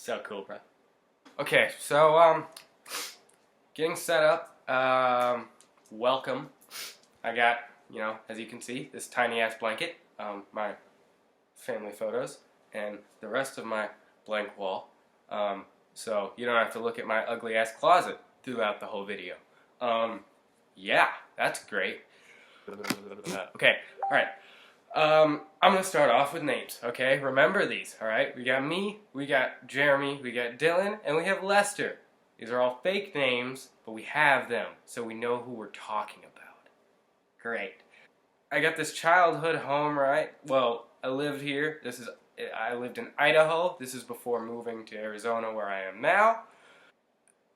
So cool, bro. Okay, so getting set up. Welcome. I got, as you can see, this tiny ass blanket, my family photos, and the rest of my blank wall. So you don't have to look at my ugly ass closet throughout the whole video. Yeah, that's great. Okay, all right. I'm gonna start off with names, okay? Remember these, all right? We got me, we got Jeremy, we got Dylan, and we have Lester. These are all fake names, but we have them, so we know who we're talking about. Great. I got this childhood home, right? Well, I lived here. I lived in Idaho. This is before moving to Arizona, where I am now.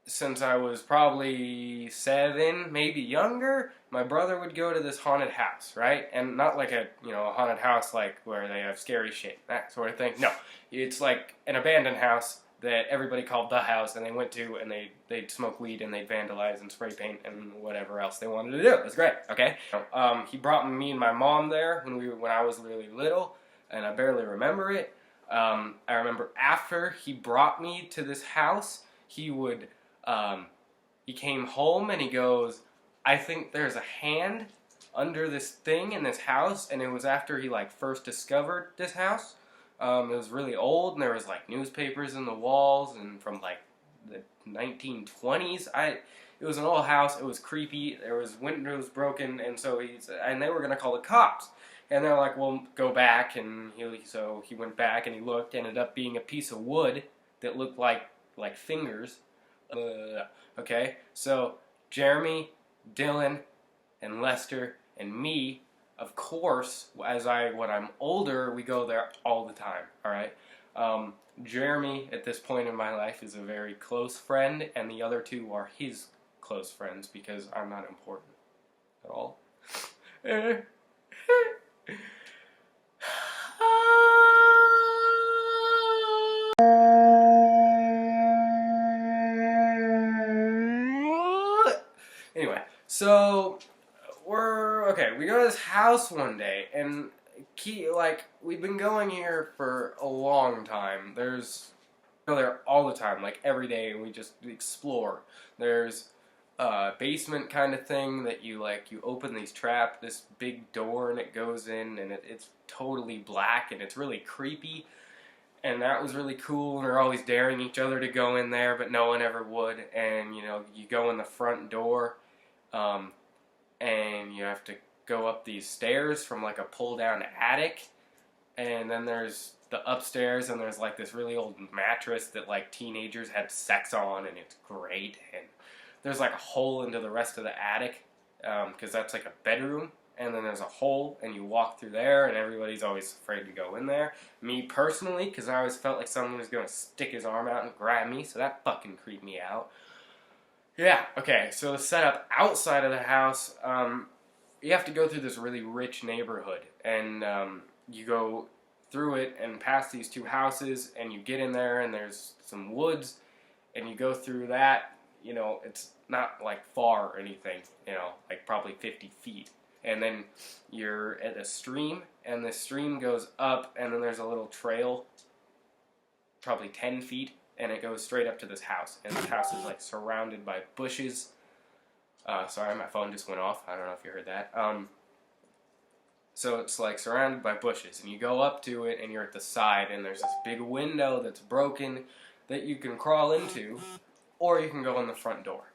Since I was probably 7, maybe younger, my brother would go to this haunted house, right? And not like a haunted house like where they have scary shit, that sort of thing. No, it's like an abandoned house that everybody called the house, and they went to, and they'd smoke weed, and they'd vandalize and spray paint and whatever else they wanted to do. It was great, okay? He brought me and my mom there when I was really little, and I barely remember it. I remember after he brought me to this house, he came home and he goes, I think there's a hand under this thing in this house, and it was after he first discovered this house. It was really old, and there was newspapers in the walls, and from the 1920s. It was an old house. It was creepy. There was windows broken, and and they were gonna call the cops. And they're like, well, go back, and so he went back and he looked. Ended up being a piece of wood that looked like fingers. Okay, so Jeremy, Dylan, and Lester, and me, of course, when I'm older, we go there all the time, alright? Jeremy, at this point in my life, is a very close friend, and the other two are his close friends, because I'm not important at all. Anyway, so we go to this house one day, and we've been going here for a long time. We go there all the time, every day, and we just explore. There's a basement kind of thing that you open this big door, and it goes in, and it's totally black, and it's really creepy. And that was really cool, and we're always daring each other to go in there, but no one ever would. And, you go in the front door, and you have to go up these stairs from a pull-down attic. And then there's the upstairs, and there's this really old mattress that teenagers had sex on, and it's great. And there's a hole into the rest of the attic, because that's a bedroom. And then there's a hole, and you walk through there, and everybody's always afraid to go in there. Me personally, because I always felt like someone was going to stick his arm out and grab me, so that fucking creeped me out. Yeah, okay, so the setup outside of the house, you have to go through this really rich neighborhood, and you go through it and past these two houses, and you get in there, and there's some woods, and you go through that. It's not far or anything, probably 50 feet. And then you're at a stream, and the stream goes up, and then there's a little trail, probably 10 feet, and it goes straight up to this house. And this house is surrounded by bushes. Sorry, my phone just went off. I don't know if you heard that. So it's surrounded by bushes, and you go up to it, and you're at the side, and there's this big window that's broken that you can crawl into, or you can go in the front door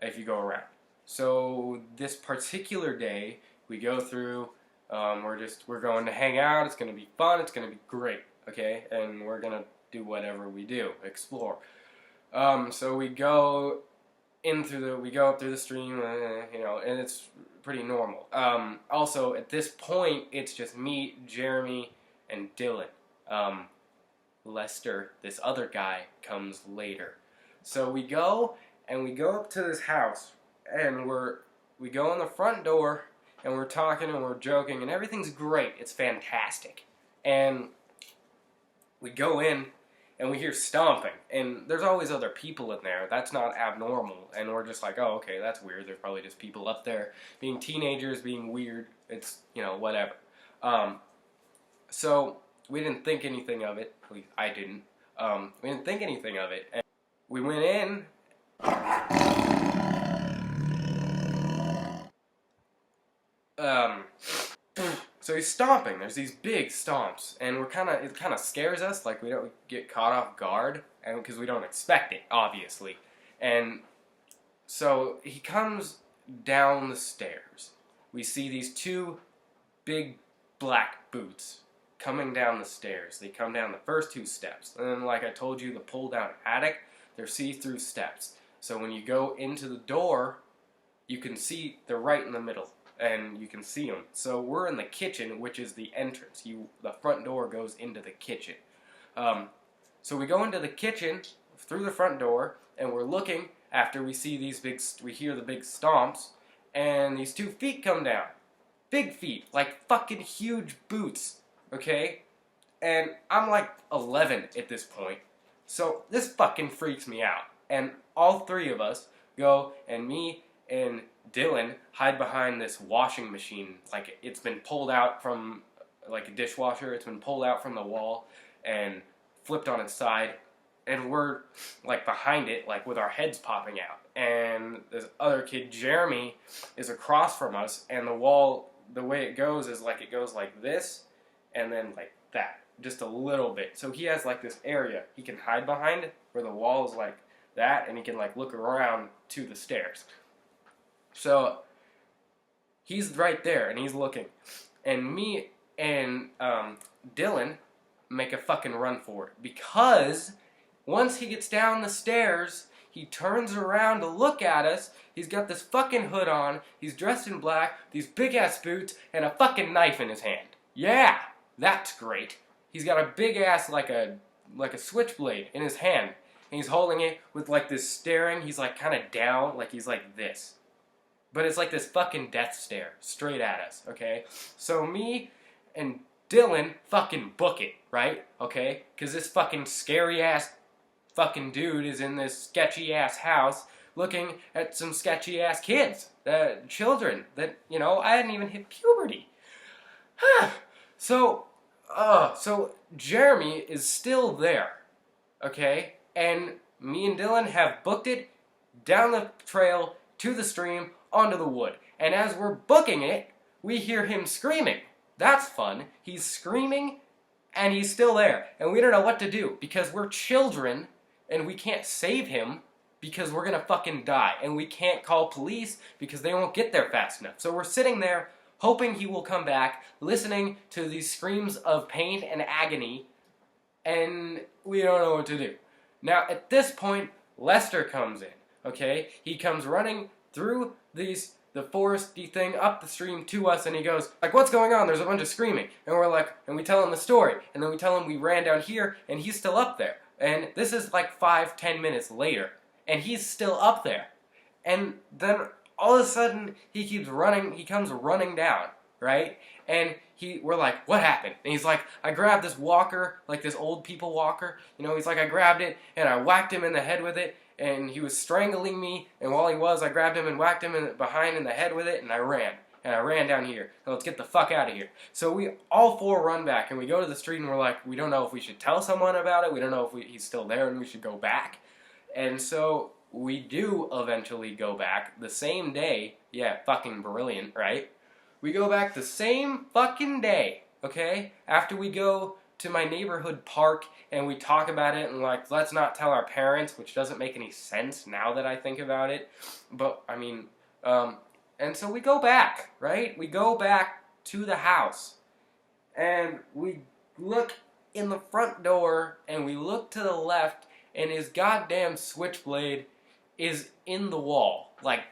if you go around. So this particular day, we go through, we're going to hang out, it's going to be fun, it's going to be great, okay? And we're going to do whatever we do, explore. So we go up through the stream, and it's pretty normal. Also, at this point, it's just me, Jeremy, and Dylan. Lester, this other guy, comes later. So we go up to this house, and we go in the front door, and we're talking, and we're joking, and everything's great. It's fantastic. And we go in, and we hear stomping, and there's always other people in there. That's not abnormal. And we're just oh, okay, that's weird. There's probably just people up there being teenagers, being weird. It's, whatever. So we didn't think anything of it. At least I didn't. We didn't think anything of it. And we went in. So he's stomping. There's these big stomps, and it kind of scares us, like we don't get caught off guard, and because we don't expect it, obviously. And so he comes down the stairs. We see these two big black boots coming down the stairs. They come down the first two steps, and then, like I told you, the pull-down attic. They're see-through steps. So when you go into the door, you can see they're right in the middle. And you can see them. So we're in the kitchen, which is the entrance. The front door goes into the kitchen. So we go into the kitchen through the front door, and we're looking after we see we hear the big stomps, and these 2 feet come down. Big feet, like fucking huge boots, okay? And I'm like 11 at this point. So this fucking freaks me out. And all 3 of us go, and me and Dylan hide behind this washing machine. Like, it's been pulled out from, like, a dishwasher. It's been pulled out from the wall and flipped on its side. And we're, like, behind it, like, with our heads popping out. And this other kid, Jeremy, is across from us. And the wall, the way it goes is, like, it goes like this and then like that. Just a little bit. So he has, like, this area he can hide behind where the wall is like that. And he can, like, look around to the stairs. So he's right there, and he's looking. And me and Dylan make a fucking run for it. Because once he gets down the stairs, he turns around to look at us. He's got this fucking hood on. He's dressed in black, these big-ass boots, and a fucking knife in his hand. Yeah, that's great. He's got a big-ass, like a switchblade in his hand. And he's holding it with, like, this staring. He's, like, kind of down, like he's like this. But it's like this fucking death stare straight at us, okay? So me and Dylan fucking book it, right? Okay? Because this fucking scary-ass fucking dude is in this sketchy-ass house looking at some sketchy-ass kids, children that, you know, I hadn't even hit puberty. So Jeremy is still there, okay? And me and Dylan have booked it down the trail to the stream, onto the wood. And as we're booking it, we hear him screaming. That's fun. He's screaming, and he's still there. And we don't know what to do, because we're children, and we can't save him, because we're gonna fucking die. And we can't call police, because they won't get there fast enough. So we're sitting there, hoping he will come back, listening to these screams of pain and agony, and we don't know what to do. Now, at this point, Lester comes in, okay? He comes running through the foresty thing up the stream to us, and he goes, like, what's going on? There's a bunch of screaming. And we're like, and we tell him the story, and then we tell him we ran down here, and he's still up there. And this is like 5-10 minutes later, and he's still up there. And then all of a sudden, he comes running down, right? And we're like, what happened? And he's like, I grabbed this walker, like this old people walker, you know, he's like, I grabbed it, and I whacked him in the head with it, and he was strangling me, and while he was, I grabbed him and whacked him behind in the head with it, and I ran down here. Now let's get the fuck out of here. So we all 4 run back, and we go to the street, and we're like, we don't know if we should tell someone about it, we don't know if he's still there, and we should go back. And so we do eventually go back the same day. Yeah, fucking brilliant, right? We go back the same fucking day, okay? After we go to my neighborhood park, and we talk about it, and like, let's not tell our parents, which doesn't make any sense now that I think about it. But, I mean, and so we go back, right? We go back to the house, and we look in the front door, and we look to the left, and his goddamn switchblade is in the wall. Like,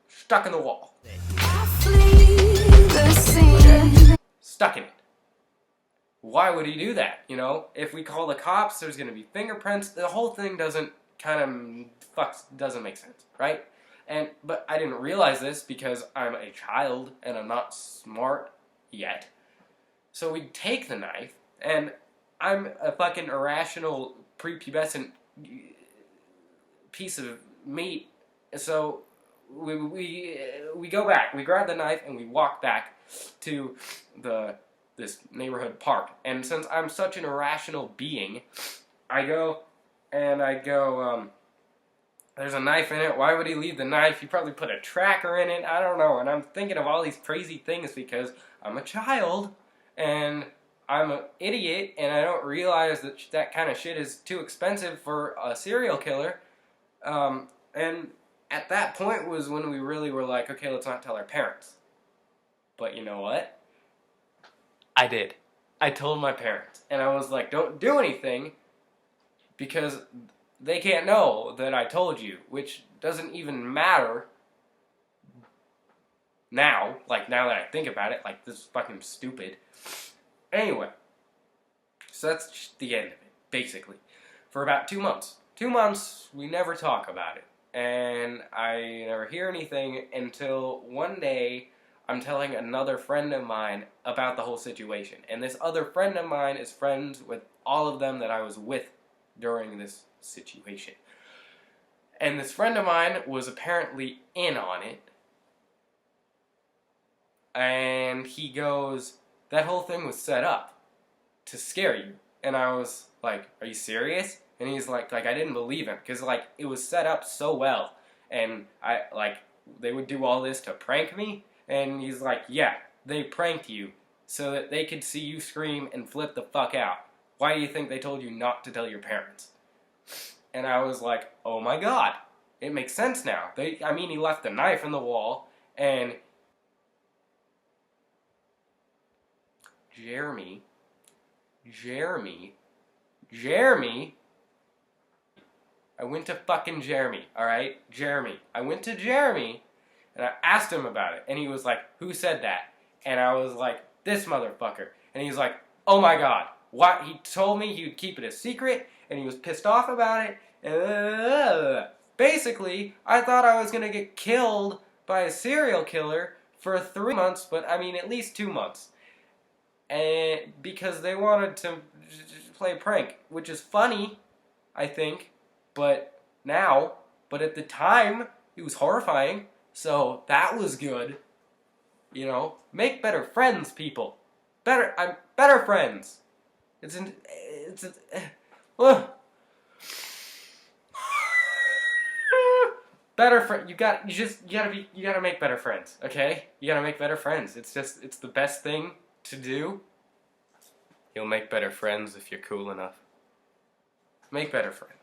stuck in the wall. Stuck in it. Why would he do that? You know, if we call the cops, there's going to be fingerprints. The whole thing doesn't make sense, right? But I didn't realize this because I'm a child and I'm not smart yet. So we take the knife, and I'm a fucking irrational prepubescent piece of meat. So we go back. We grab the knife and we walk back to this neighborhood park. And since I'm such an irrational being, I go, there's a knife in it. Why would he leave the knife? He probably put a tracker in it. I don't know. And I'm thinking of all these crazy things because I'm a child and I'm an idiot and I don't realize that that kind of shit is too expensive for a serial killer. And at that point was when we really were like, okay, let's not tell our parents. But you know what? I did. I told my parents. And I was like, don't do anything because they can't know that I told you, which doesn't even matter now. Like, now that I think about it, like, this is fucking stupid. Anyway, so that's just the end of it, basically. For about 2 months. 2 months, we never talk about it. And I never hear anything until one day I'm telling another friend of mine about the whole situation. And this other friend of mine is friends with all of them that I was with during this situation. And this friend of mine was apparently in on it. And he goes, that whole thing was set up to scare you. And I was like, are you serious? And he's like I didn't believe him because like it was set up so well, and they would do all this to prank me. And he's like, yeah, they pranked you so that they could see you scream and flip the fuck out. Why do you think they told you not to tell your parents? And I was like, oh my god, it makes sense now. He left the knife in the wall, and Jeremy. I went to fucking Jeremy, alright? Jeremy. I went to Jeremy, and I asked him about it, and he was like, who said that? And I was like, this motherfucker. And he's like, oh my god, what? He told me he would keep it a secret, and he was pissed off about it, and basically, I thought I was gonna get killed by a serial killer for 3 months, but I mean, at least 2 months. And because they wanted to play a prank, which is funny, I think. But at the time, it was horrifying, so that was good. You know, make better friends, people. Better friends. Better friend. You gotta make better friends. Okay, you gotta make better friends. It's the best thing to do. You'll make better friends if you're cool enough. Make better friends.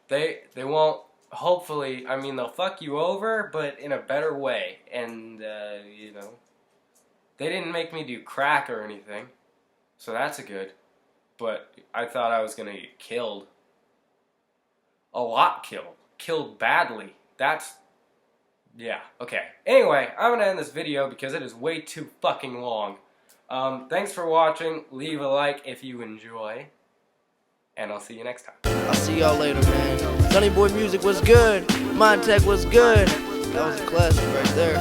They won't, hopefully, they'll fuck you over, but in a better way. And, you know, they didn't make me do crack or anything, so that's a good. But I thought I was gonna get killed. A lot killed. Killed badly. Yeah, okay. Anyway, I'm gonna end this video because it is way too fucking long. Thanks for watching. Leave a like if you enjoy. And I'll see you next time. I'll see y'all later, man. Sonny Boy Music was good. Montech was good. That was a classic right there.